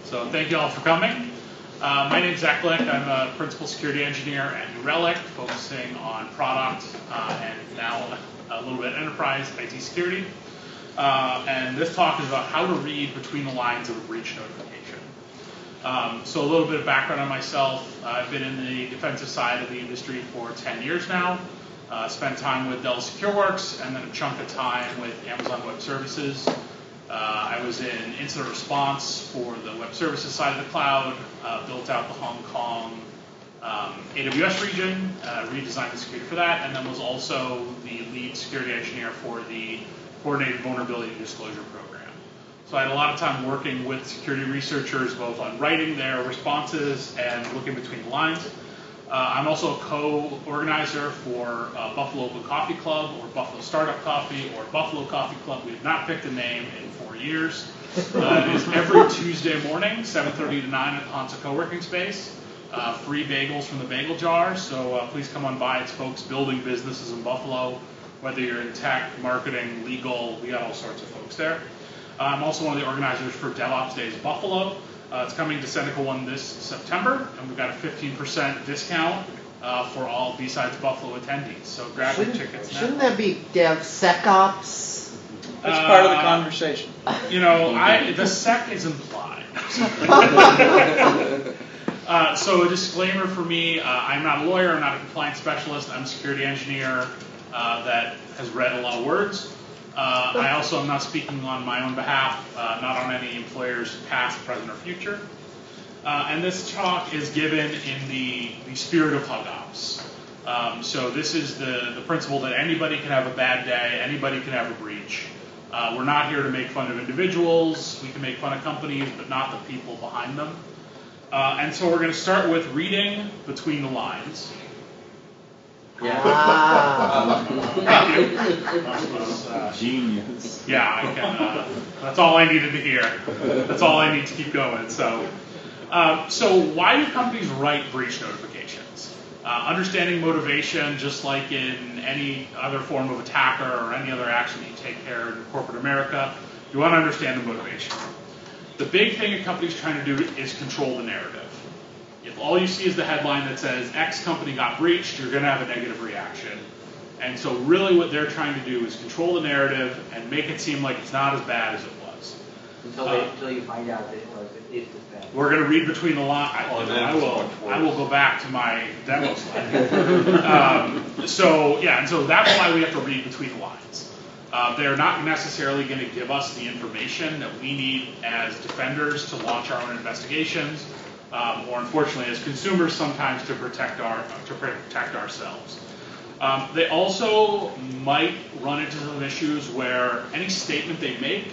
So thank you all for coming. My name is Zack Glick. I'm a principal security engineer at Relic, focusing on product and now a little bit enterprise IT security. And this talk is about how to read between the lines of a breach notification. So a little bit of background on myself. I've been in the defensive side of the industry for 10 years now. Spent time with Dell Secureworks and then a chunk of time with Amazon Web Services. I was in incident response for the web services side of the cloud, built out the Hong Kong AWS region, redesigned the security for that, and then was also the lead security engineer for the Coordinated Vulnerability Disclosure Program. So I had a lot of time working with security researchers, both on writing their responses and looking between the lines. I'm also a co-organizer for Buffalo Open Coffee Club, or Buffalo Startup Coffee, or Buffalo Coffee Club. We have not picked a name in 4 years. It is every Tuesday morning, 7:30 to 9 at Ponce Co-working Space. Free bagels from the bagel jar, so please come on by. It's folks building businesses in Buffalo, whether you're in tech, marketing, legal, we got all sorts of folks there. I'm also one of the organizers for DevOps Days Buffalo. It's coming to Seneca One this September, and we've got a 15% discount for all BSides Buffalo attendees. So grab your tickets now. Shouldn't there be DevSecOps? That's part of the conversation. You know, the sec is implied. So a disclaimer for me, I'm not a lawyer, I'm not a compliance specialist, I'm a security engineer that has read a lot of words. I also am not speaking on my own behalf, not on any employer's past, present, or future. And this talk is given in the spirit of HugOps. So this is the principle that anybody can have a bad day, anybody can have a breach. We're not here to make fun of individuals. We can make fun of companies, but not the people behind them. And so we're going to start with reading between the lines. Yeah. Genius. Yeah, I can. That's all I needed to hear. That's all I need to keep going. So why do companies write breach notifications? Understanding motivation, just like in any other form of attacker or any other action that you take care of in corporate America, you want to understand the motivation. The big thing a company's trying to do is control the narrative. If all you see is the headline that says X company got breached, you're going to have a negative reaction. And so really what they're trying to do is control the narrative and make it seem like it's not as bad as it was. Until you find out that it is as bad. We're going to read between the lines. I will go back to my demo slide. So that's why we have to read between the lines. They're not necessarily going to give us the information that we need as defenders to launch our own investigations. Or unfortunately, as consumers, sometimes to protect ourselves. They also might run into some issues where any statement they make,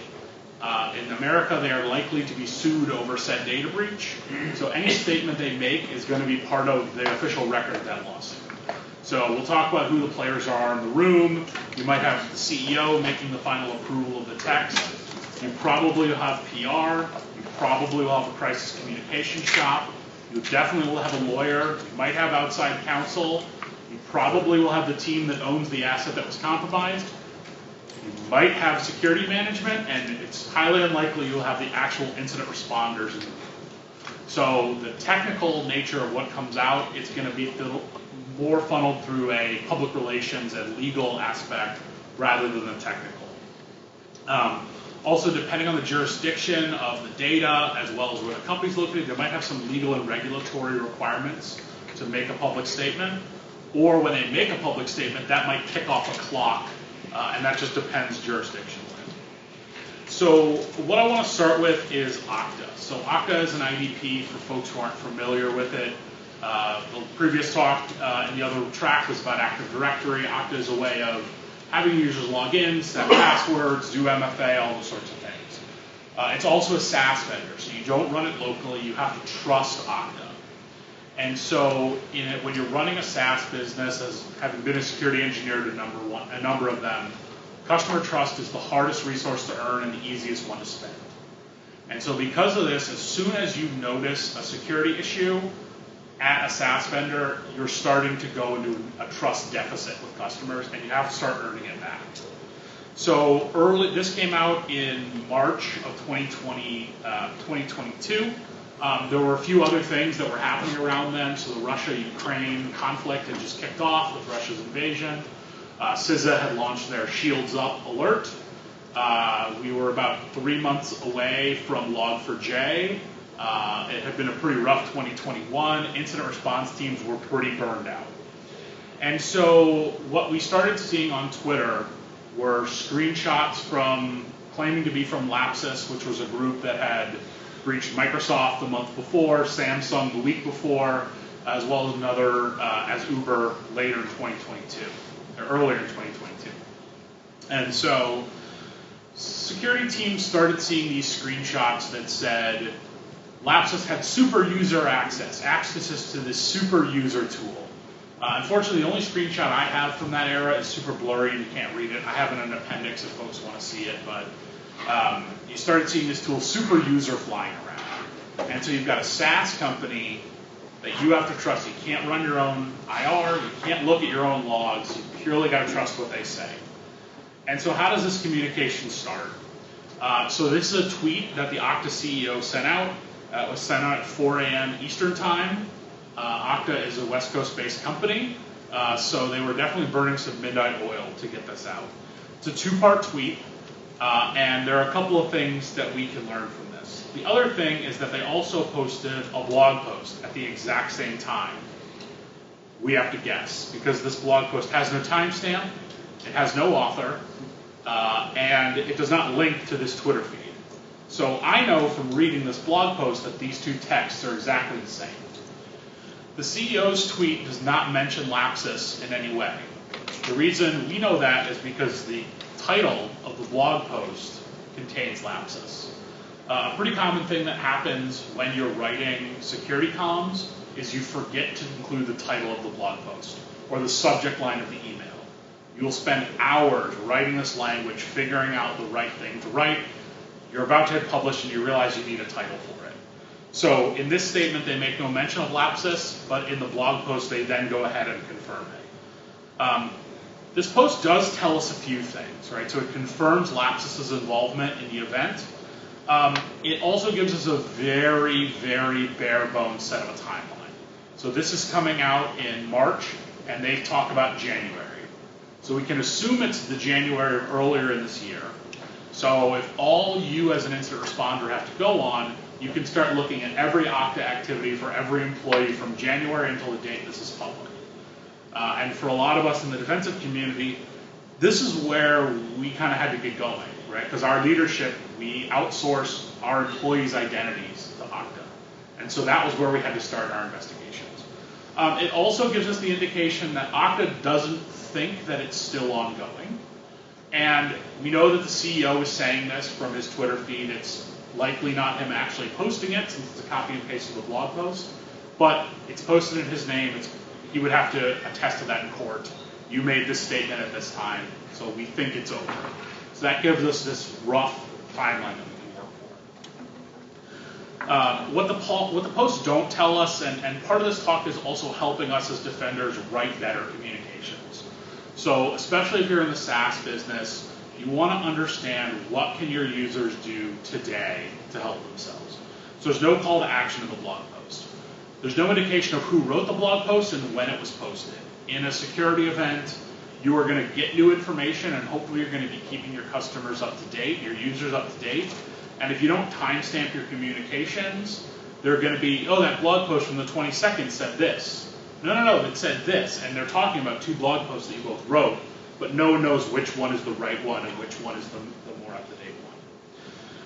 in America, they are likely to be sued over said data breach. So any statement they make is going to be part of the official record of that lawsuit. So we'll talk about who the players are in the room. You might have the CEO making the final approval of the text. You probably will have PR. Probably will have a crisis communication shop. You definitely will have a lawyer. You might have outside counsel. You probably will have the team that owns the asset that was compromised. You might have security management, and it's highly unlikely you'll have the actual incident responders in the room. So the technical nature of what comes out, it's going to be more funneled through a public relations and legal aspect rather than the technical. Also, depending on the jurisdiction of the data, as well as where the company's located, they might have some legal and regulatory requirements to make a public statement. Or when they make a public statement, that might kick off a clock, and that just depends jurisdictionally. So what I want to start with is Okta. So Okta is an IDP for folks who aren't familiar with it. The previous talk in the other track was about Active Directory. Okta is a way of having users log in, set passwords, do MFA, all those sorts of things. It's also a SaaS vendor, so you don't run it locally. You have to trust Okta. And so when you're running a SaaS business, as having been a security engineer to a number of them, customer trust is the hardest resource to earn and the easiest one to spend. And so because of this, as soon as you notice a security issue at a SaaS vendor, you're starting to go into a trust deficit with customers, and you have to start earning it back. So this came out in March of 2022. There were a few other things that were happening around then. So the Russia-Ukraine conflict had just kicked off with Russia's invasion. CISA had launched their Shields Up alert. We were about 3 months away from Log4j. It had been a pretty rough 2021. Incident response teams were pretty burned out. And so what we started seeing on Twitter were screenshots claiming to be from Lapsus, which was a group that had breached Microsoft the month before, Samsung the week before, as well as another as Uber later in 2022, or earlier in 2022. And so security teams started seeing these screenshots that said Lapsus had super user access to this super user tool. Unfortunately, the only screenshot I have from that era is super blurry and you can't read it. I have it in an appendix if folks want to see it, but you started seeing this tool super user flying around. And so you've got a SaaS company that you have to trust. You can't run your own IR, you can't look at your own logs, you purely got to trust what they say. And so how does this communication start? So this is a tweet that the Okta CEO sent out. It was sent out at 4 a.m. Eastern time. Okta is a West Coast-based company, so they were definitely burning some midnight oil to get this out. It's a 2-part tweet, and there are a couple of things that we can learn from this. The other thing is that they also posted a blog post at the exact same time. We have to guess, because this blog post has no timestamp, it has no author, and it does not link to this Twitter feed. So I know from reading this blog post that these two texts are exactly the same. The CEO's tweet does not mention Lapsus in any way. The reason we know that is because the title of the blog post contains Lapsus. A pretty common thing that happens when you're writing security columns is you forget to include the title of the blog post or the subject line of the email. You'll spend hours writing this language, figuring out the right thing to write. You're about to hit publish and you realize you need a title for it. So in this statement, they make no mention of Lapsus, but in the blog post, they then go ahead and confirm it. This post does tell us a few things, right? So it confirms Lapsus's involvement in the event. It also gives us a very, very bare bones set of a timeline. So this is coming out in March, and they talk about January. So we can assume it's the January earlier in this year. So if all you as an incident responder have to go on, you can start looking at every Okta activity for every employee from January until the date this is public. And for a lot of us in the defensive community, this is where we kind of had to get going, right? Because our leadership, we outsource our employees' identities to Okta. And so that was where we had to start our investigations. It also gives us the indication that Okta doesn't think that it's still ongoing. And we know that the CEO is saying this from his Twitter feed. It's likely not him actually posting it, since it's a copy and paste of the blog post, but it's posted in his name. He would have to attest to that in court. You made this statement at this time, so we think it's over. So that gives us this rough timeline that we can work for. What the posts don't tell us, and part of this talk is also helping us as defenders write better communications. So especially if you're in the SaaS business, you want to understand what can your users do today to help themselves. So there's no call to action in the blog post. There's no indication of who wrote the blog post and when it was posted. In a security event, you are going to get new information, and hopefully you're going to be keeping your customers up to date, your users up to date. And if you don't timestamp your communications, they're going to be, oh, that blog post from the 22nd said this. No, it said this. And they're talking about 2 blog posts that you both wrote, but no one knows which one is the right one and which one is the more up-to-date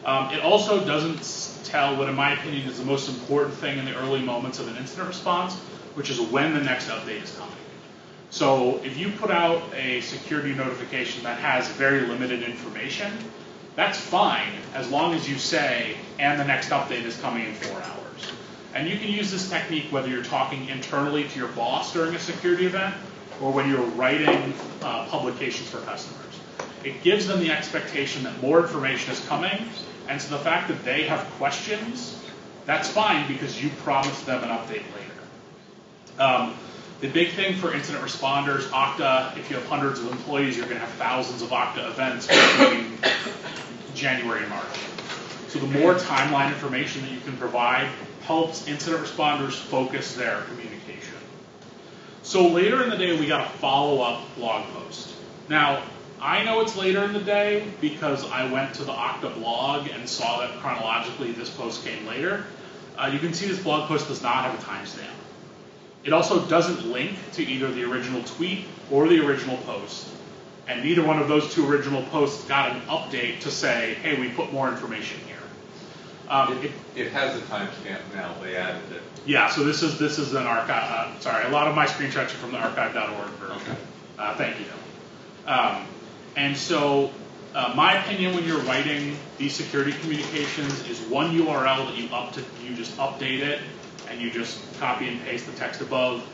one. It also doesn't tell what, in my opinion, is the most important thing in the early moments of an incident response, which is when the next update is coming. So if you put out a security notification that has very limited information, that's fine as long as you say, and the next update is coming in 4 hours. And you can use this technique whether you're talking internally to your boss during a security event or when you're writing publications for customers. It gives them the expectation that more information is coming, and so the fact that they have questions, that's fine because you promised them an update later. The big thing for incident responders, Okta, if you have hundreds of employees, you're going to have thousands of Okta events between January and March. So the more timeline information that you can provide helps incident responders focus their communication. So later in the day, we got a follow-up blog post. Now, I know it's later in the day because I went to the Okta blog and saw that chronologically this post came later. You can see this blog post does not have a timestamp. It also doesn't link to either the original tweet or the original post. And neither one of those two original posts got an update to say, hey, we put more information here. It has a timestamp now. They added it. Yeah, so this is an archive. Sorry, a lot of my screenshots are from the archive.org version. Okay. Thank you. And so my opinion when you're writing these security communications is one URL that you just update it and you just copy and paste the text above.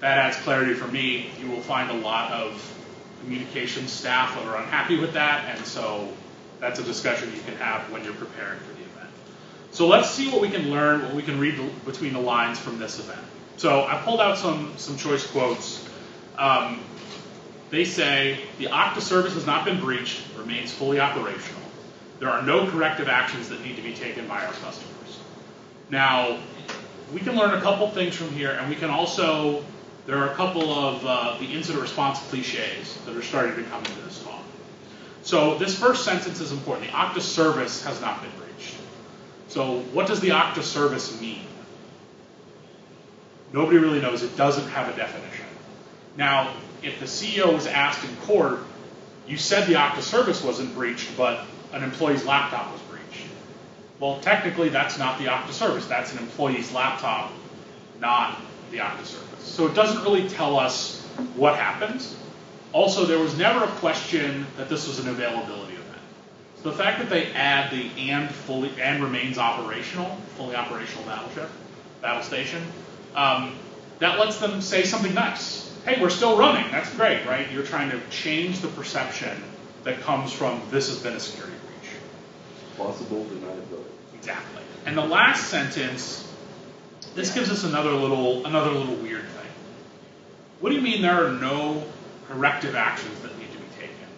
That adds clarity for me. You will find a lot of communication staff that are unhappy with that, and so that's a discussion you can have when you're preparing for the event. So let's see what we can learn, what we can read between the lines from this event. So I pulled out some choice quotes. They say, the Okta service has not been breached, remains fully operational. There are no corrective actions that need to be taken by our customers. Now, we can learn a couple things from here, and we can also, there are a couple of the incident response cliches that are starting to come into this talk. So this first sentence is important. The Okta service has not been breached. So what does the Okta service mean? Nobody really knows. It doesn't have a definition. Now, if the CEO was asked in court, you said the Okta service wasn't breached, but an employee's laptop was breached. Well, technically, that's not the Okta service. That's an employee's laptop, not the Okta service. So it doesn't really tell us what happens. Also, there was never a question that this was an availability event. So the fact that they add the and remains operational, fully operational battle station, that lets them say something nice. Hey, we're still running. That's great, right? You're trying to change the perception that comes from this has been a security breach. Possible deniability. Exactly. And the last sentence, this gives us another little weird thing. What do you mean there are no corrective actions that need to be taken?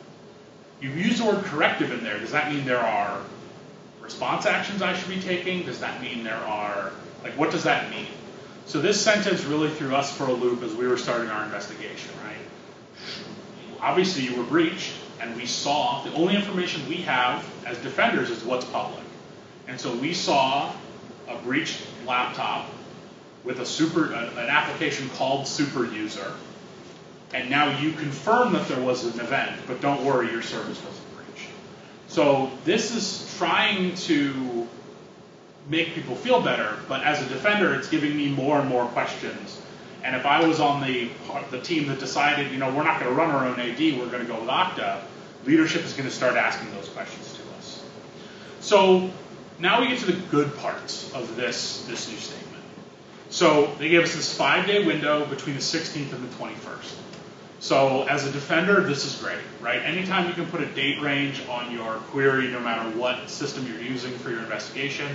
You've used the word corrective in there. Does that mean there are response actions I should be taking? Does that mean there are, what does that mean? So this sentence really threw us for a loop as we were starting our investigation, right? Obviously you were breached, and we saw, the only information we have as defenders is what's public. And so we saw a breached laptop with an application called super user, and now you confirm that there was an event, but don't worry, your service wasn't breached. So this is trying to make people feel better, but as a defender, it's giving me more and more questions. And if I was on the team that decided, we're not going to run our own AD, we're going to go with Okta, leadership is going to start asking those questions to us. So now we get to the good parts of this new statement. So they gave us this 5-day window between the 16th and the 21st. So as a defender, this is great, right? Anytime you can put a date range on your query, no matter what system you're using for your investigation,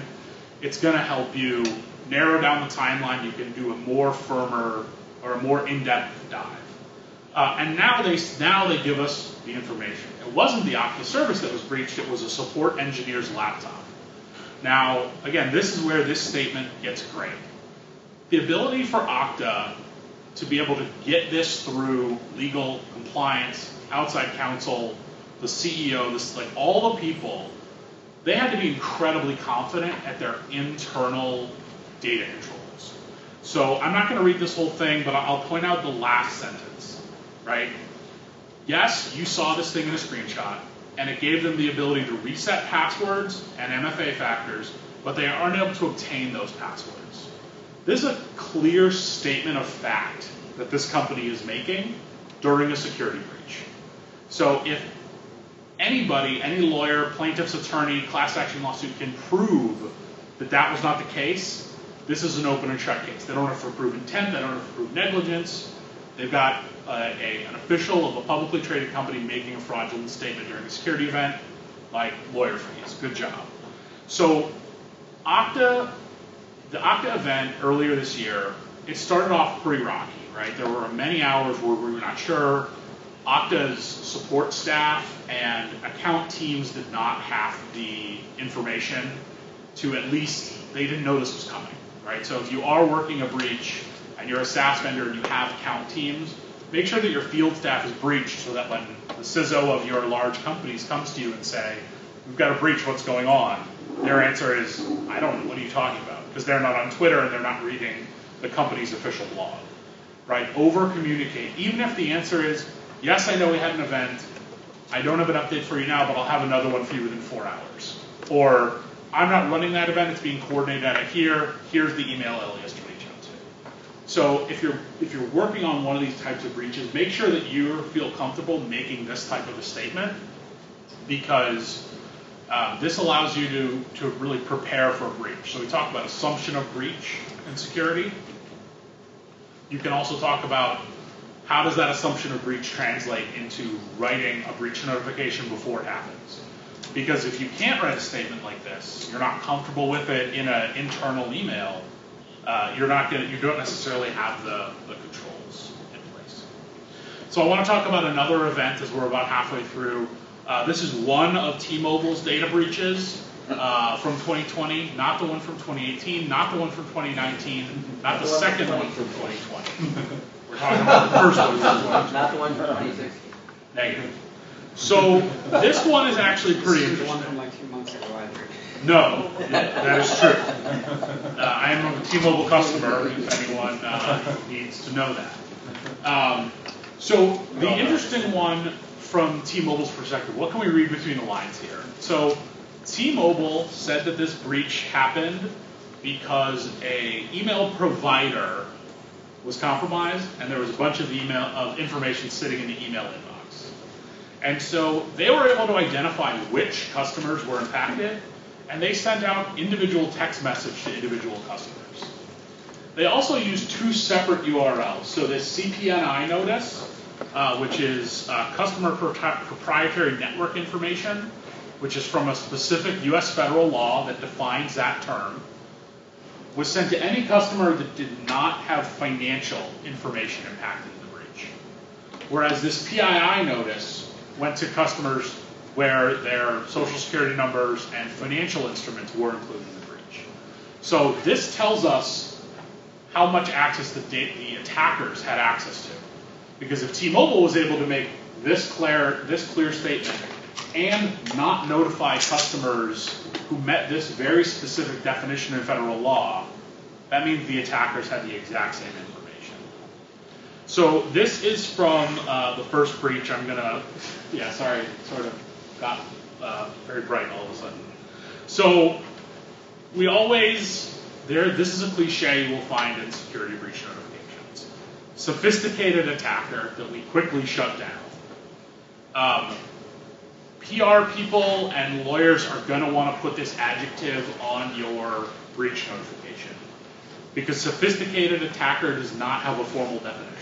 it's going to help you narrow down the timeline. You can do a more firmer or a more in-depth dive. And now they give us the information. It wasn't the Okta service that was breached. It was a support engineer's laptop. Now, again, this is where this statement gets great. The ability for Okta to be able to get this through legal compliance, outside counsel, the CEO, all the people, they had to be incredibly confident at their internal data controls. So I'm not going to read this whole thing, but I'll point out the last sentence, right? Yes, you saw this thing in a screenshot, and it gave them the ability to reset passwords and MFA factors, but they aren't able to obtain those passwords. This is a clear statement of fact that this company is making during a security breach. So if anybody, any lawyer, plaintiff's attorney, class action lawsuit can prove that that was not the case, this is an open and shut case. They don't have to prove intent, they don't have to prove negligence. They've got an official of a publicly traded company making a fraudulent statement during a security event, lawyer fees. Good job. So the Okta event earlier this year it started off pretty rocky, right? There were many hours where we were not sure. Okta's support staff and account teams did not have the information to at least, they didn't know this was coming, right? So if you are working a breach and you're a SaaS vendor and you have account teams, make sure that your field staff is breached so that when the CISO of your large companies comes to you and say, we've got a breach, what's going on? Their answer is, I don't know, what are you talking about? Because they're not on Twitter and they're not reading the company's official blog, right? Over communicate, even if the answer is, yes, I know we had an event, I don't have an update for you now, but I'll have another one for you within 4 hours. Or, I'm not running that event, it's being coordinated out of here, here's the email alias to reach out to. So if you're working on one of these types of breaches, make sure that you feel comfortable making this type of a statement, because this allows you to really prepare for a breach. So we talk about assumption of breach in security. You can also talk about how does that assumption of breach translate into writing a breach notification before it happens. Because if you can't write a statement like this, you're not comfortable with it in an internal email, you don't necessarily have the controls in place. So I want to talk about another event as we're about halfway through. This is one of T-Mobile's data breaches from 2020, not the one from 2018, not the one from 2019, not the second one from 2020. We're talking about the first one from 2020. Not the one from 2016. Negative. So this one is actually pretty interesting. The one from like 2 months ago, I think. No, that is true. I am a T-Mobile customer, if anyone needs to know that. So the interesting one from T-Mobile's perspective, what can we read between the lines here? So T-Mobile said that this breach happened because an email provider was compromised and there was a bunch of information sitting in the email inbox. And so they were able to identify which customers were impacted, and they sent out individual text message to individual customers. They also used 2 separate URLs. So this CPNI notice, which is customer proprietary network information, which is from a specific US federal law that defines that term, was sent to any customer that did not have financial information impacted in the breach. Whereas this PII notice went to customers where their social security numbers and financial instruments were included in the breach. So this tells us how much access the attackers had access to. Because if T-Mobile was able to make this clear statement and not notify customers who met this very specific definition in federal law, that means the attackers had the exact same information. So this is from the first breach. I'm gonna, sorry, sort of got very bright all of a sudden. So we always, this is a cliche you will find in security breach notifications. Sophisticated attacker that we quickly shut down. PR people and lawyers are going to want to put this adjective on your breach notification because sophisticated attacker does not have a formal definition.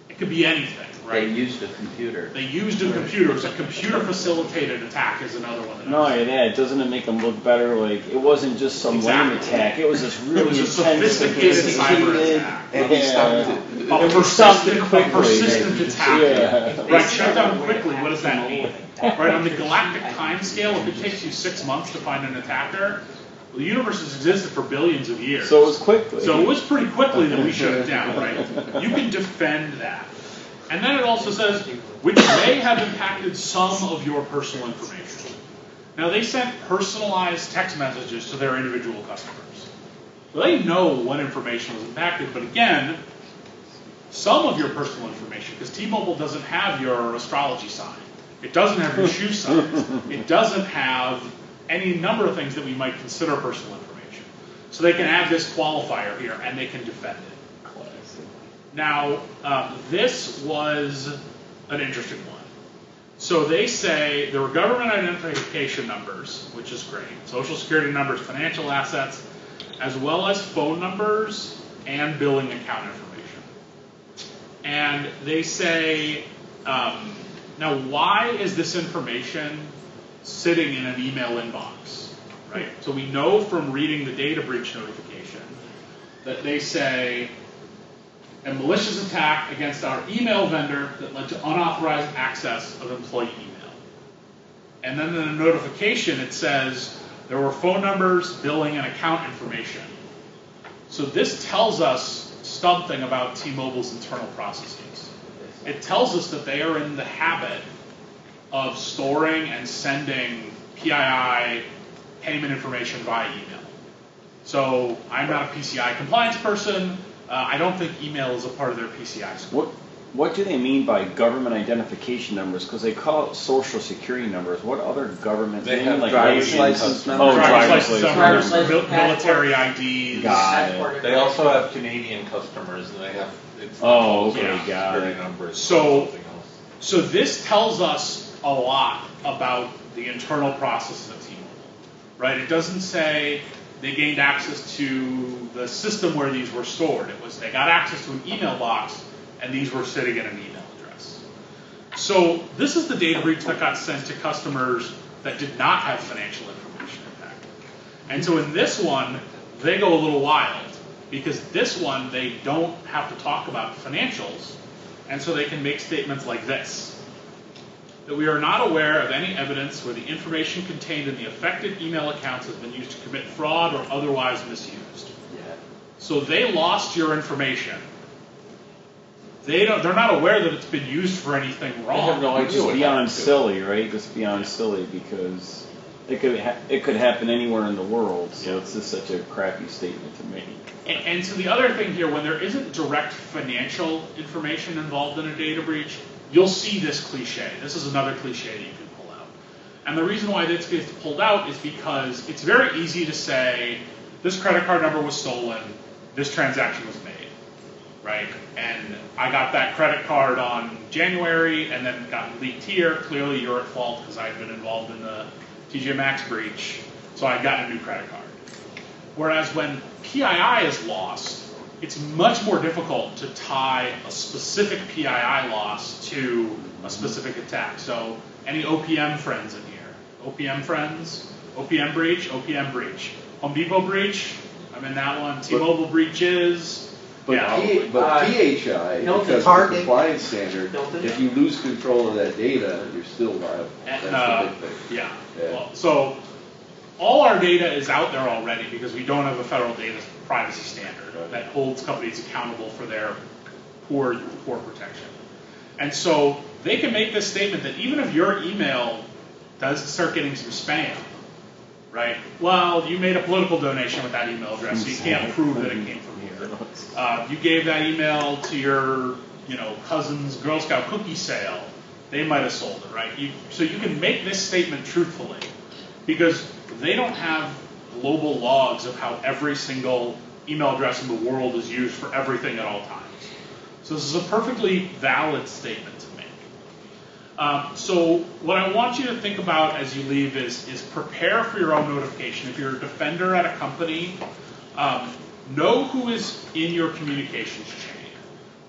It could be anything, right? They used a computer. They used a computer. It was a computer-facilitated attack is another one. No, yeah, doesn't it make them look better? Like, it wasn't just some lame attack. It was this really intense, sophisticated cyber attack. And he stopped it. A persistent attack. Yeah. Right, shut down quickly. What does that mean? Right, on the galactic time scale, if it takes you 6 months to find an attacker, well, the universe has existed for billions of years. So it was quickly. So it was pretty quickly that we shut it down, right? You can defend that. And then it also says, which may have impacted some of your personal information. Now, they sent personalized text messages to their individual customers. So they know what information was impacted, but again, some of your personal information, because T-Mobile doesn't have your astrology sign. It doesn't have your shoe size. It doesn't have any number of things that we might consider personal information. So they can add this qualifier here, and they can defend it. Now, this was an interesting one. So they say there were government identification numbers, which is great, social security numbers, financial assets, as well as phone numbers and billing account information. And they say, now why is this information sitting in an email inbox, right? So we know from reading the data breach notification that they say a malicious attack against our email vendor that led to unauthorized access of employee email. And then in the notification it says there were phone numbers, billing, and account information. So this tells us something about T-Mobile's internal processes. It tells us that they are in the habit of storing and sending PII payment information via email. So I'm not a PCI compliance person. I don't think email is a part of their PCI scope. What do they mean by government identification numbers? Because they call it social security numbers. What other government? They have like driver's license numbers. Oh, driver's driver's license license. numbers, military IDs. Got it. They also have Canadian customers, and they have. It's Oh, okay, Yeah. got security it. numbers. So- something else. So this tells us a lot about the internal processes of T-Mobile, right? It doesn't say they gained access to the system where these were stored. It was they got access to an email box, and these were sitting in an email address. So this is the data breach that got sent to customers that did not have financial information impact. And so in this one, they go a little wild, because this one, they don't have to talk about financials, and so they can make statements like this: that we are not aware of any evidence where the information contained in the affected email accounts has been used to commit fraud or otherwise misused. So they lost your information. They're not aware that it's been used for anything wrong. They have no idea It's what beyond happened to it. silly, right? It's beyond silly because it could happen anywhere in the world. So Yeah. it's just such a crappy statement to make. And so the other thing here, when there isn't direct financial information involved in a data breach, you'll see this cliche. This is another cliche that you can pull out. And the reason why this gets pulled out is because it's very easy to say, this credit card number was stolen, this transaction was made, right? And I got that credit card on January and then it got leaked here. Clearly you're at fault because I've been involved in the TJ Maxx breach, so I got a new credit card. Whereas when PII is lost, it's much more difficult to tie a specific PII loss to a specific attack. So any OPM friends in here? OPM friends? OPM breach? OPM breach. Home Depot breach? I'm in that one. T-Mobile breaches. But, Yeah. PHI, No, because of the Target. compliance standard, Hilton. if you lose control of that data, you're still liable. That's the big thing. Yeah. Yeah. Well, so all our data is out there already because we don't have a federal data privacy standard that holds companies accountable for their poor protection. And so they can make this statement that even if your email does start getting some spam, right? Well, you made a political donation with that email address, so you can't prove that it came from here. You gave that email to your, cousin's Girl Scout cookie sale. They might have sold it, right? So you can make this statement truthfully because they don't have global logs of how every single email address in the world is used for everything at all times. So this is a perfectly valid statement to make. So what I want you to think about as you leave is prepare for your own notification. If you're a defender at a company, know who is in your communications chain.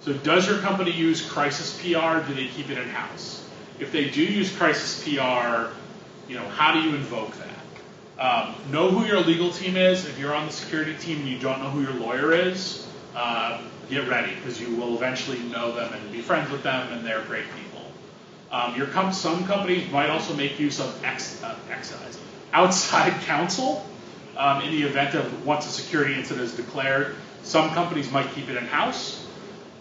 So does your company use crisis PR? Do they keep it in-house? If they do use crisis PR, how do you invoke that? Know who your legal team is. If you're on the security team and you don't know who your lawyer is, get ready because you will eventually know them and be friends with them, and they're great people. Some companies might also make use of outside counsel in the event of once a security incident is declared. Some companies might keep it in-house.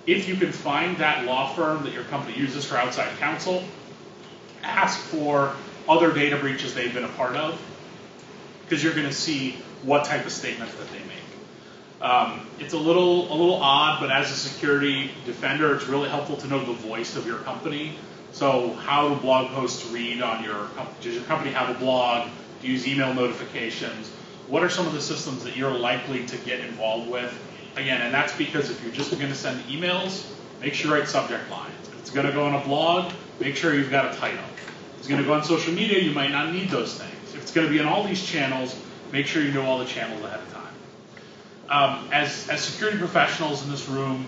If you can find that law firm that your company uses for outside counsel, ask for other data breaches they've been a part of, because you're going to see what type of statements that they make. It's a little odd, but as a security defender, it's really helpful to know the voice of your company. So how do blog posts read on your company? Does your company have a blog? Do you use email notifications? What are some of the systems that you're likely to get involved with? Again, and that's because if you're just going to send emails, make sure you write subject lines. If it's going to go on a blog, make sure you've got a title. If it's going to go on social media, you might not need those things. If it's going to be in all these channels, make sure you know all the channels ahead of time. As security professionals in this room,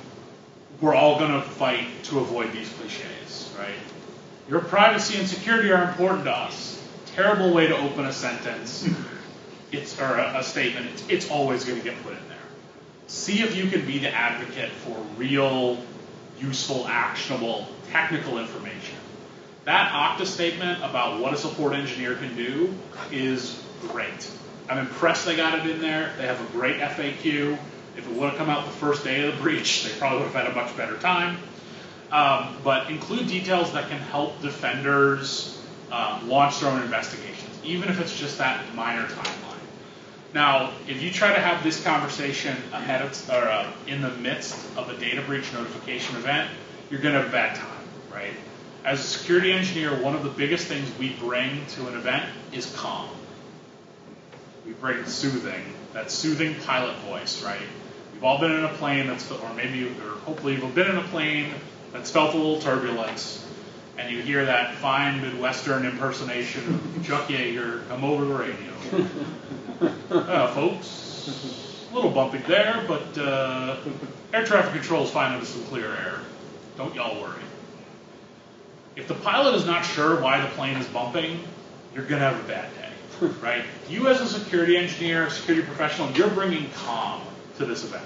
we're all going to fight to avoid these cliches, right? Your privacy and security are important to us. Terrible way to open a sentence, or a statement. It's always going to get put in there. see if you can be the advocate for real, useful, actionable, technical information. That Okta statement about what a support engineer can do is great. I'm impressed they got it in there. They have a great FAQ. If it would have come out the first day of the breach, they probably would have had a much better time. But include details that can help defenders launch their own investigations, even if it's just that minor timeline. Now, if you try to have this conversation ahead of, or in the midst of a data breach notification event, you're going to have a bad time, right? As a security engineer, one of the biggest things we bring to an event is calm. We bring soothing, that soothing pilot voice, right? You've all been in a plane that's, or maybe, or hopefully you've been in a plane that's felt a little turbulence, and you hear that fine Midwestern impersonation of Chuck Yeager come over the radio. Folks, a little bumpy there, but air traffic control is finding us some clear air. Don't y'all worry. If the pilot is not sure why the plane is bumping, you're going to have a bad day, right? You as a security engineer, security professional, you're bringing calm to this event.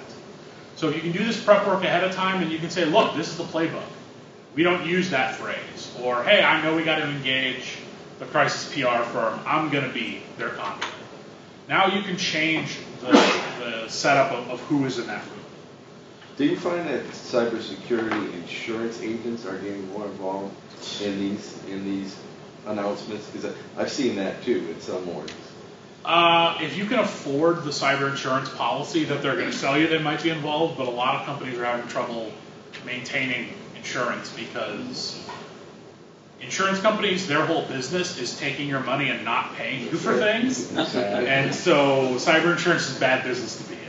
So if you can do this prep work ahead of time and you can say, look, this is the playbook. We don't use that phrase. Or, hey, I know we got to engage the crisis PR firm. I'm going to be their conduit. Now you can change the setup of who is in that room. Do you find that cybersecurity insurance agents are getting more involved in these announcements? Because I've seen that too in some mornings. If you can afford the cyber insurance policy that they're going to sell you, they might be involved, but a lot of companies are having trouble maintaining insurance because insurance companies, their whole business is taking your money and not paying you for things. And so cyber insurance is bad business to be in.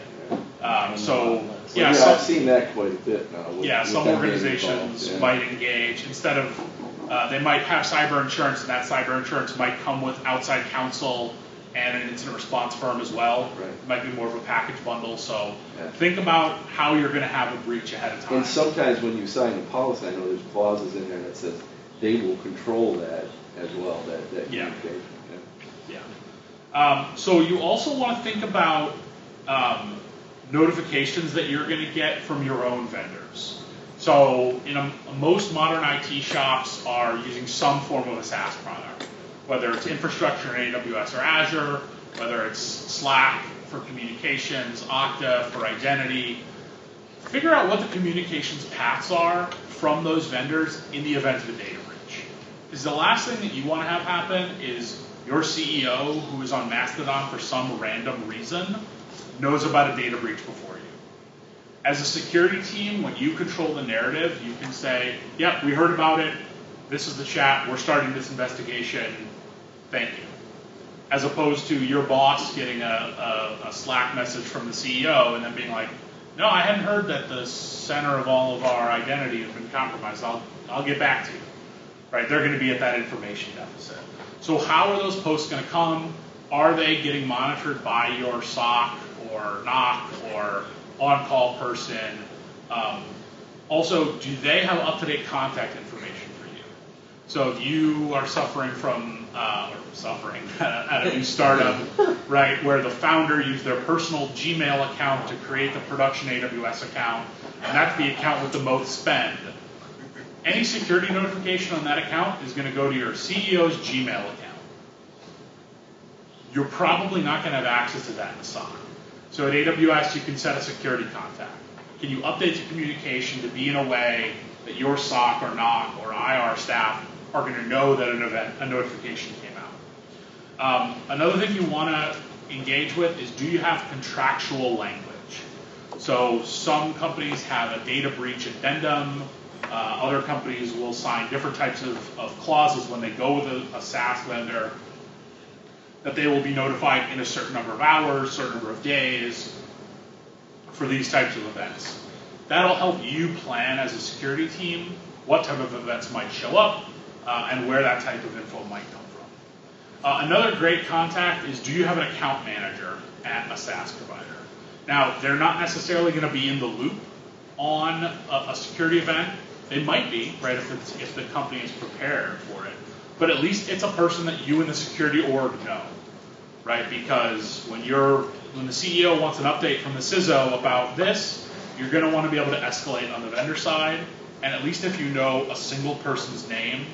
I've seen that quite a bit now. Some organizations might engage, instead of, they might have cyber insurance, and that cyber insurance might come with outside counsel and an incident response firm as well. Right. It might be more of a package bundle. So think about how you're going to have a breach ahead of time. And sometimes when you sign a policy, I know there's clauses in there that says they will control that as well, that communication. So you also want to think about notifications that you're going to get from your own vendors. So most modern IT shops are using some form of a SaaS product, whether it's infrastructure in AWS or Azure, whether it's Slack for communications, Okta for identity. Figure out what the communications paths are from those vendors in the event of a data breach. Because the last thing that you want to have happen is your CEO, who is on Mastodon for some random reason, knows about a data breach before you. As a security team, when you control the narrative, you can say, yep, we heard about it, this is the chat, we're starting this investigation, thank you. As opposed to your boss getting a Slack message from the CEO and then being like, no, I hadn't heard that the center of all of our identity has been compromised, I'll get back to you. Right? They're going to be at that information deficit. So how are those posts going to come? Are they getting monitored by your SOC or NOC or on-call person? Also, do they have up-to-date contact information for you? So if you are suffering from, at a new startup, right, where the founder used their personal Gmail account to create the production AWS account, and that's the account with the most spend, any security notification on that account is going to go to your CEO's Gmail account. You're probably not going to have access to that in the SOC. So at AWS, you can set a security contact. Can you update the communication to be in a way that your SOC or NOC or IR staff are going to know that a notification came out? Another thing you want to engage with is, do you have contractual language? So some companies have a data breach addendum. Other companies will sign different types of clauses when they go with a SaaS vendor, that they will be notified in a certain number of hours, certain number of days for these types of events. That'll help you plan as a security team what type of events might show up and where that type of info might come from. Another great contact is, do you have an account manager at a SaaS provider? Now, they're not necessarily going to be in the loop on a security event. They might be, right, if the company is prepared for it. But at least it's a person that you and the security org know, right? Because when you're when the CEO wants an update from the CISO about this, you're going to want to be able to escalate on the vendor side, and at least if you know a single person's name,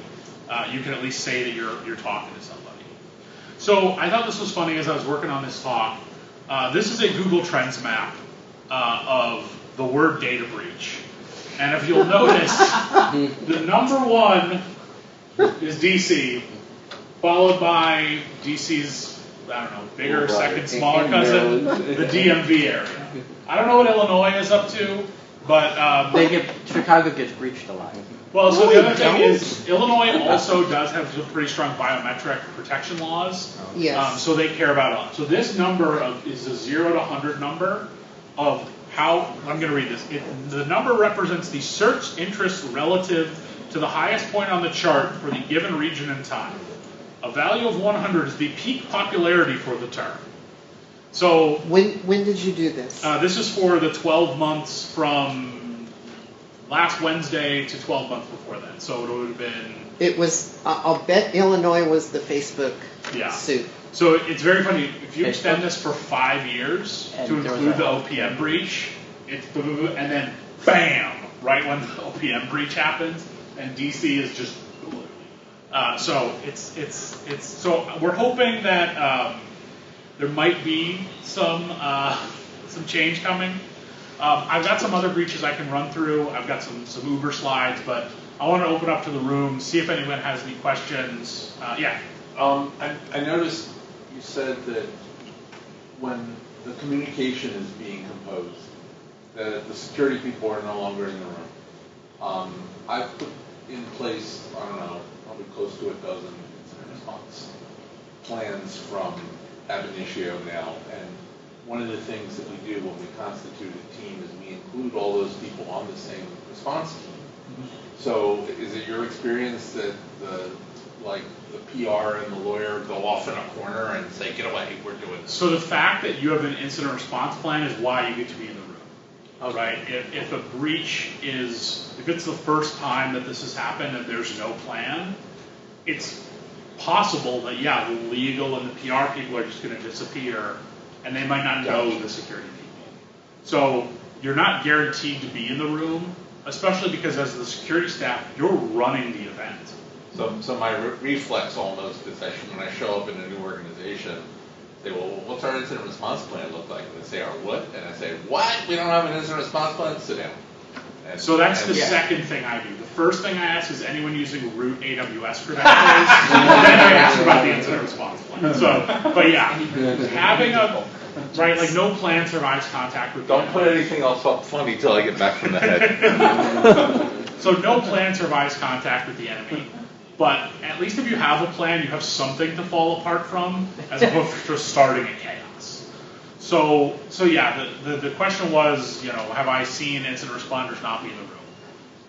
you can at least say that you're talking to somebody. So I thought this was funny as I was working on this talk. This is a Google Trends map of the word data breach. And if you'll notice, the number one is DC, followed by DC's, I don't know, bigger, second, smaller cousin, the DMV area. I don't know what Illinois is up to, but... Chicago gets breached a lot. Well, so the other thing is, Illinois also does have some pretty strong biometric protection laws. Yes. So they care about a lot. So this number is a 0 to 100 number of how, I'm going to read this. The number represents the search interest relative to the highest point on the chart for the given region and time. A value of 100 is the peak popularity for the term. So When did you do this? this is for the 12 months from last Wednesday to 12 months before then. So it would have been... It was, I'll bet Illinois was the Facebook suit. So it's very funny. If you extend this for 5 years to include the OPM breach, it's and then bam, right when the OPM breach happens, and DC is just blue. So it's so we're hoping that there might be some change coming. I've got some other breaches I can run through. I've got some Uber slides, but I want to open up to the room, see if anyone has any questions. Yeah. I noticed you said that when the communication is being composed, that the security people are no longer in the room. I've put in place, I don't know, probably close to a dozen incident response plans from ab initio now, and one of the things that we do when we constitute a team is we include all those people on the same response team. So is it your experience that the PR and the lawyer go off in a corner and say, get away, we're doing this? So the fact that you have an incident response plan is why you get to be in the room. Okay. Right? If a breach is, if it's the first time that this has happened and there's no plan, it's possible that, yeah, the legal and the PR people are just going to disappear and they might not know the security people. So you're not guaranteed to be in the room, especially because as the security staff, you're running the event. So my reflex almost is when I show up in a new organization, say, well, what's our incident response plan look like? And they say, our what? And I say, what? We don't have an incident response plan? Sit down. And, so that's the second thing I do. The first thing I ask is anyone using root AWS credentials? Then I ask about the incident response plan. So, but yeah, having a, right, like no plan survives contact with Don't put anything else up funny till I get back from the head. So no plan survives contact with the enemy. But at least if you have a plan, you have something to fall apart from, as opposed to just starting a chaos. So yeah, the question was, you know, have I seen incident responders not be in the room?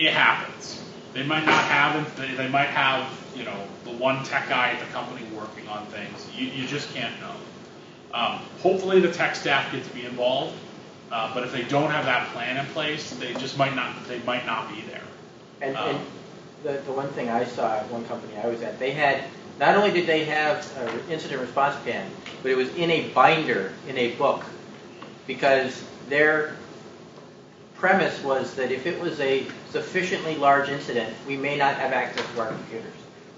It happens. They might not have, they might have, you know, the one tech guy at the company working on things. You just can't know. Hopefully the tech staff get to be involved, but if they don't have that plan in place, they just might not be there. And the one thing I saw at one company I was at, they had, not only did they have an incident response plan, but it was in a binder, in a book, because their premise was that if it was a sufficiently large incident, we may not have access to our computers,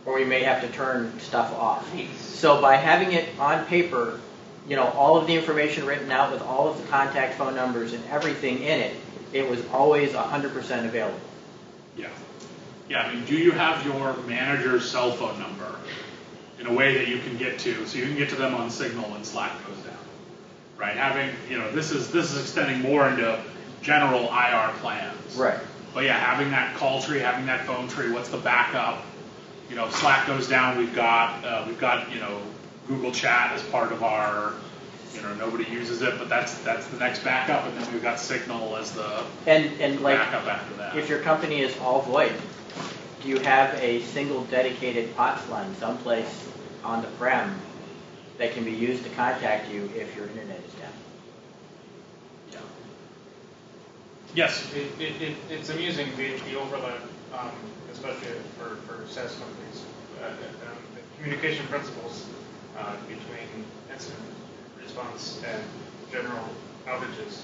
or we may have to turn stuff off. So by having it on paper, you know, all of the information written out with all of the contact phone numbers and everything in it, it was always 100% available. Yeah. Yeah, I mean, do you have your manager's cell phone number in a way that you can get to, so you can get to them on Signal when Slack goes down, right? Having, you know, this is extending more into general IR plans. Right. But yeah, having that call tree, having that phone tree, what's the backup? You know, if Slack goes down, we've got you know, Google Chat as part of our, you know, nobody uses it, but that's the next backup, and then we've got Signal as the like, backup after that. If your company is all VoIP, do you have a single dedicated POTS line someplace on the prem that can be used to contact you if your internet is down? Yeah. Yes, it's amusing the overlap, especially for SaaS companies, the communication principles between incident response and general outages.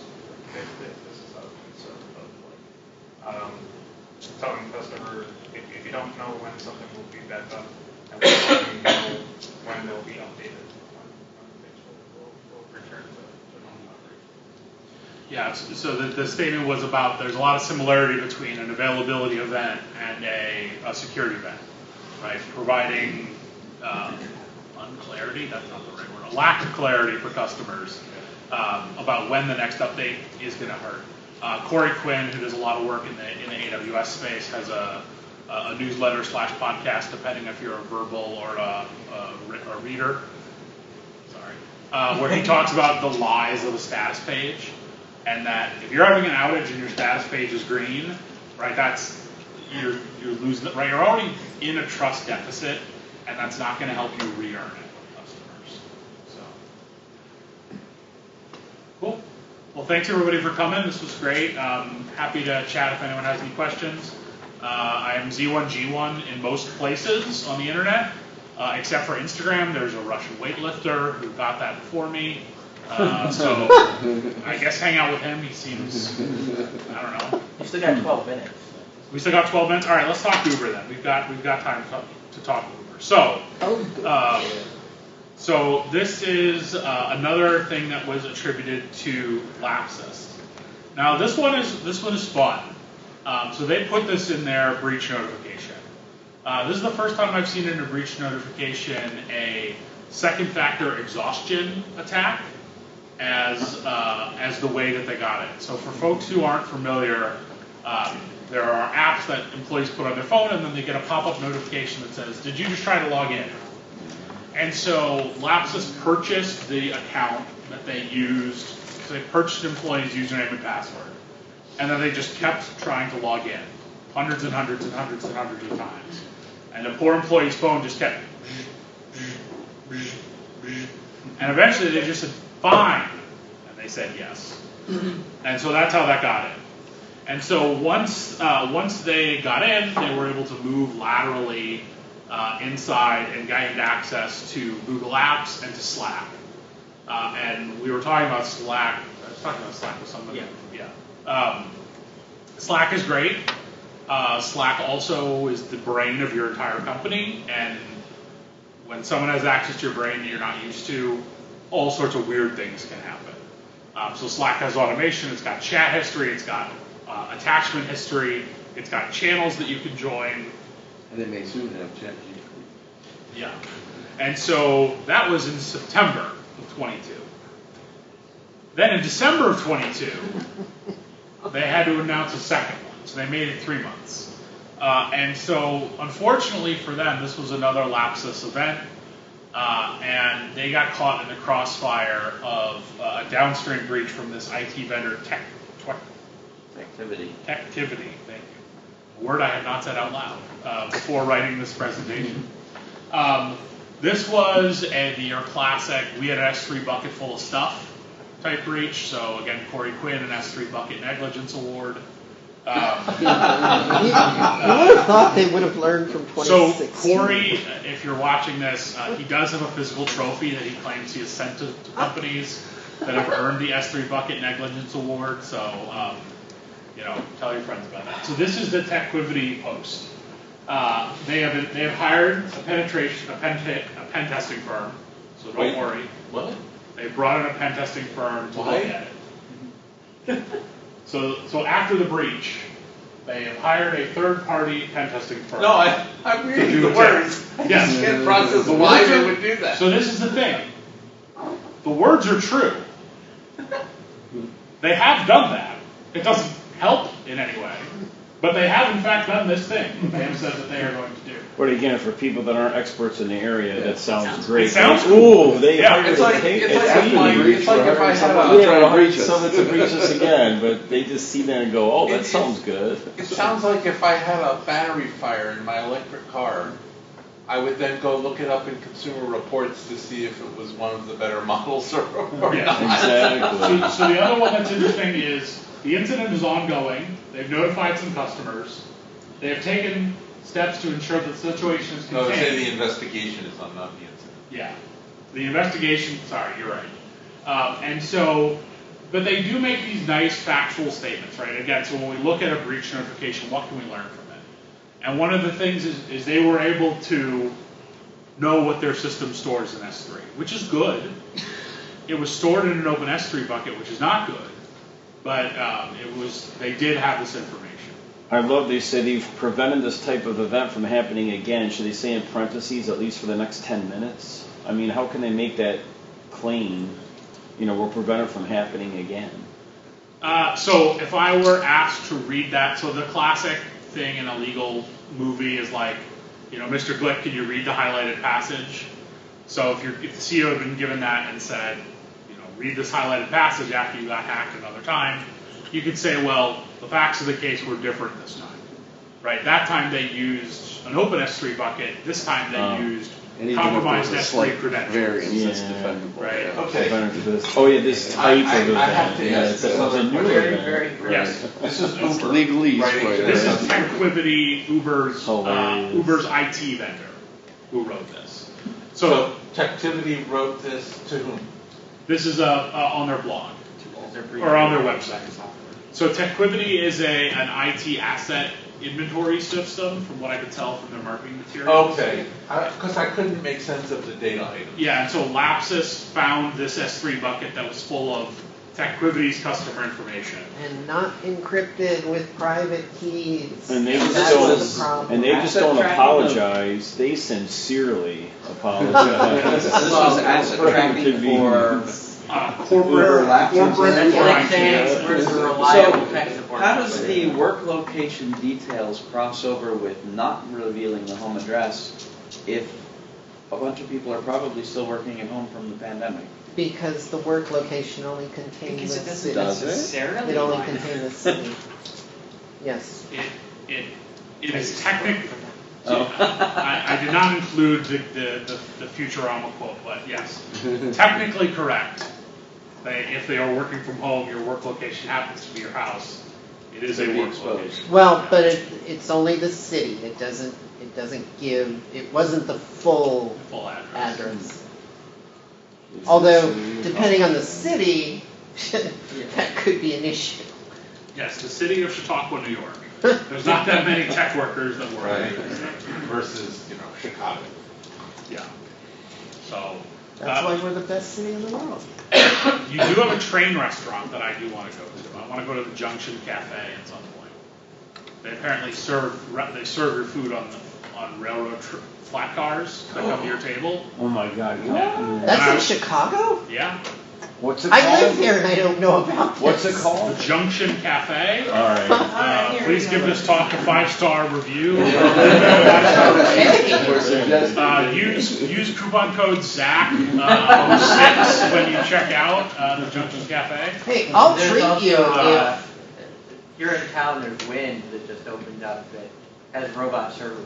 This is how it's sort of like, telling the customer if you don't know when something will be back up, and you know when they'll be updated, when things will return to normal operation. Yeah, so the statement was about there's a lot of similarity between an availability event and a security event, right? Providing unclarity, that's not the right word, a lack of clarity for customers about when the next update is going to hurt. Corey Quinn, who does a lot of work in the AWS space, has a newsletter / podcast, depending if you're a verbal or a reader, sorry, where he talks about the lies of a status page, and that if you're having an outage and your status page is green, right, that's you're losing, right, you're already in a trust deficit, and that's not going to help you re-earn it with customers. So, cool. Well, thanks everybody for coming. This was great. Happy to chat if anyone has any questions. I am Z1G1 in most places on the internet, except for Instagram. There's a Russian weightlifter who got that for me. So I guess hang out with him. He seems, I don't know. You still got 12 minutes. We still got 12 minutes. All right, let's talk Uber then. We've got time to talk Uber. So. So this is another thing that was attributed to lapsus. Now this one is fun. So they put this in their breach notification. This is the first time I've seen in a breach notification a second factor exhaustion attack as the way that they got it. So for folks who aren't familiar, there are apps that employees put on their phone, and then they get a pop-up notification that says, "Did you just try to log in?" And so Lapsus purchased the account that they used, so they purchased employees' username and password. And then they just kept trying to log in, hundreds and hundreds and hundreds and hundreds of times. And the poor employee's phone just kept, and eventually they just said, "Fine," and they said yes. And so that's how that got in. And so once they got in, they were able to move laterally inside and gained access to Google Apps and to Slack. And we were talking about Slack. I was talking about Slack with somebody. Yeah. Slack is great. Slack also is the brain of your entire company. And when someone has access to your brain that you're not used to, all sorts of weird things can happen. So Slack has automation. It's got chat history. It's got attachment history. It's got channels that you can join. And they may soon have ChatGPT. Yeah. And so that was in September of 22. Then in December of 22, they had to announce a second one. So they made it 3 months. And so unfortunately for them, this was another lapsus event. And they got caught in the crossfire of a downstream breach from this IT vendor, Techtivity, thank you. A word I had not said out loud before writing this presentation. This was your classic, we had an S3 bucket full of stuff type breach. So again, Corey Quinn, an S3 bucket negligence award. You would have thought they would have learned from 2016. So Corey, if you're watching this, he does have a physical trophy that he claims he has sent to companies that have earned the S3 bucket negligence award. So tell your friends about that. So this is the Techquivity post. They have hired a pen testing firm. So don't worry. What? They brought in a pen testing firm to look at it. So after the breach, they have hired a third-party pen testing firm. No, I'm reading the words. I Yes. just can't process why they would do that. So this is the thing. The words are true. They have done that. It doesn't help in any way. But they have, in fact, done this thing that they have said that they are going to do. But again, for people that aren't experts in the area, that sounds great. It sounds cool. cool. They Yeah, It's like if I had someone to breach us again, but they just see that and go, "Oh, that sounds good." It sounds like if I had a battery fire in my electric car, I would then go look it up in Consumer Reports to see if it was one of the better models or Yeah. not. Exactly. So the other one that's interesting is the incident is ongoing. They've notified some customers. They have taken steps to ensure that the situation is No, contained. say the investigation is on, not the incident. Yeah. The investigation, sorry, you're right. And so, but they do make these nice factual statements, right? Again, so when we look at a breach notification, what can we learn from it? And one of the things is they were able to know what their system stores in S3, which is good. It was stored in an open S3 bucket, which is not good, but they did have this information. I love they said they've prevented this type of event from happening again. Should they say in parentheses, at least for the next 10 minutes? I mean, how can they make that claim, we're prevented from happening again? So if I were asked to read that, so the classic thing in a legal movie is like, Mr. Glick, can you read the highlighted passage? So if the CEO had been given that and said, read this highlighted passage after you got hacked another time, you could say, well, the facts of the case were different this time, right? That time they used an open S3 bucket. This time they used compromised S3 credentials. Variance that's defendable. Right. Yeah. Okay. This type of event. I have to ask it's a new event. Very Yes. This is It's Uber. legalese, writing right? to This this. is TechQuivity, Hilarious. Uber's IT vendor who wrote this. So Tectivity wrote this to whom? This is on their blog or on their website. So TechQuivity is an IT asset inventory system, from what I could tell from their marketing materials. Okay, because I couldn't make sense of the data items. Yeah, and so Lapsus found this S3 bucket that was full of TechQuivity's customer information. And not encrypted with private keys. And they That's just the problem. don't. And they just don't apologize. They sincerely apologize. This was asset tracking for Corporate That's or like IT saying assets. we're the reliable So, tech support. how does the work location details cross over with not revealing the home address if a bunch of people are probably still working at home from the pandemic? Because the work location only contains Because the it doesn't city. Does it? necessarily It only line. contains the city. Yes. It is technically. Oh. I did not include the Futurama quote, but yes, technically correct. If they are working from home, your work location happens to be your house. It is To a be work exposed. location. Well, but it's only the city. It doesn't give. It wasn't the full Full address. address. Although, depending on the city, that could be an issue. Yes, the city of Chautauqua, New York. There's not that many tech workers that work Right. in this. Versus, Chicago. Yeah. So That's why we're the best city in the world. you do have a train restaurant that I do want to go to. I want to go to the Junction Cafe at some point. They apparently serve your food on railroad flat cars that come to your table. Oh my God! That's in Chicago? Yeah. What's it called? I live here and I don't know about this. What's it called? The Junction Cafe. All right. Please give this talk a 5-star review. Use coupon code ZACK06 when you check out the Junction Cafe. Hey, I'll There's treat also, you if... Here in town, there's Wind that just opened up that has robot servers.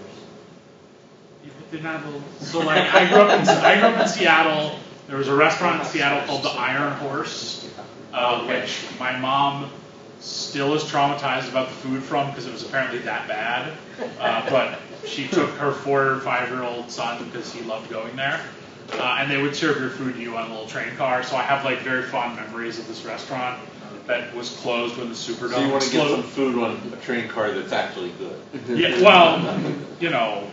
They're not little. So like I grew up in Seattle. There was a restaurant in Seattle called the Iron Horse, which my mom still is traumatized about the food from because it was apparently that bad. But she took her 4 or 5-year-old son because he loved going there. And they would serve your food to you on a little train car. So I have like very fond memories of this restaurant that was closed when the Superdome So you want to get some exploded. food on a train car that's actually good. Yeah, well,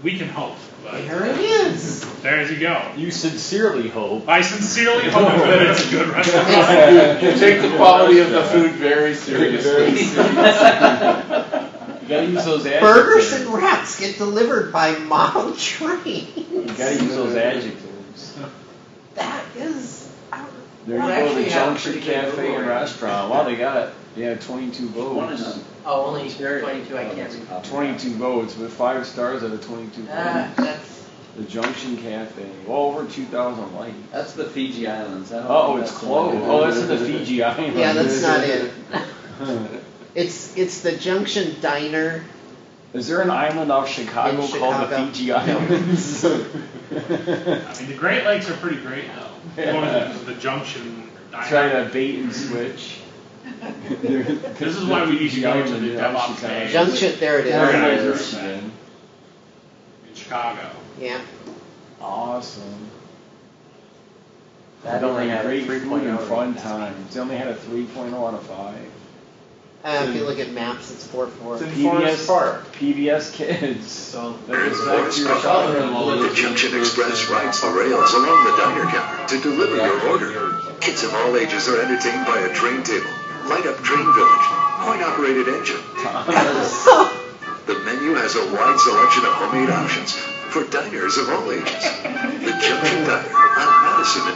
we can hope. But Here it is. there you go. You sincerely hope. I sincerely hope that it's a good restaurant. You take the quality of the food very seriously. You gotta use those adjectives. Burgers and wraps get delivered by model trains. You gotta use those adjectives. That is... There you We go, actually the have a Junction pretty good Cafe brewery. and Restaurant. Wow, they got 22 One in votes. Oh, only 22, I can't read. 22 votes with 5 stars out of 22 votes. That's, The Junction Cafe. Well, over 2,000 likes. That's the Fiji Islands. I don't Oh, think it's that's the one. closed. Oh, that's in the Fiji Islands. Yeah, that's not it. It's the Junction Diner. Is there an island off Chicago, In called the Chicago. Fiji Islands? I mean, the Great Lakes are pretty great, though. Going to the Junction Try Diner. to bait and switch. This is why we need to go to the DevOps Day Junction, there it Organize is. this thing. In Chicago. Yeah. Awesome. That only had a great food and 3.0. fun times. They only had a 3.0 out of 5. If you look at maps, it's 4.4. It's in Forest Park. PBS Kids. So That was back Forest to your Park. childhood. The Junction Express rides the rails along the diner counter to deliver your order. Kids of all ages are entertained by a train table, light up train village, coin-operated engine. The menu has a wide selection of homemade options for diners of all ages. The Junction Diner on Madison.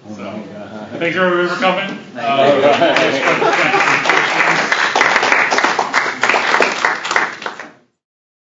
Oh my God. Thanks everybody for coming. All right.